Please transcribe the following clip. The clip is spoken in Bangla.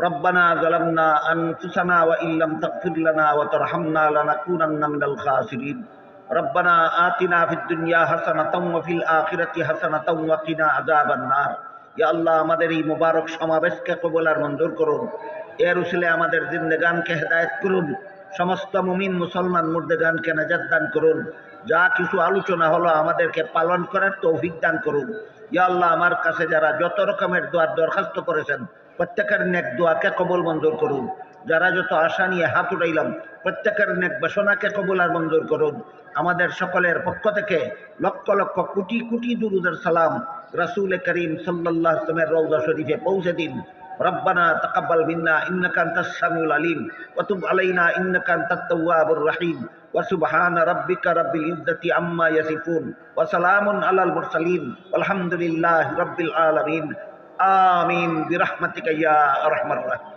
ربنا ظلمنا أنفسنا وإن لم تغفر لنا وترحمنا لنكونن من الخاسرين ربنا آتنا في الدنيا حسنة وفي الآخرة حسنة وقنا عذاب النار ইয়া আল্লাহ আমাদের এই মুবারক সমাবেশকে কবুল আর মঞ্জুর করুন এর উসিলে আমাদের জিন্দেগানকে হেদায়েত করুন সমস্ত মুমিন মুসলমান মুর্দেগানকে নাজাত দান করুন যা কিছু আলোচনা হলো আমাদেরকে পালন করার তৌফিক দান করুন ইয়া আল্লাহ আমার কাছে যারা যত রকমের দোয়ার দরখাস্ত করেছেন প্রত্যেকের নেক দোয়াকে কবুল মঞ্জুর করুন যারা যত আশা নিয়ে হাত উঠাইলাম প্রত্যেকের নেক বাসনাকে কবুল আর মঞ্জুর করুন আমাদের সকলের পক্ষ থেকে লক্ষ লক্ষ কোটি কোটি দুরুদের সালাম রাসূল করিম সাল্লাল্লাহু আলাইহি ওয়াসাল্লামের রওজা শরীফে পৌঁছে দিন ربنا تقبل منا إنك أنت السميع العليم وتب علينا إنك أنت التواب الرحيم وسبحان ربك رب العزة عما يصفون وسلام على المرسلين والحمد لله رب العالمين آمين برحمتك يا أرحم الراحمين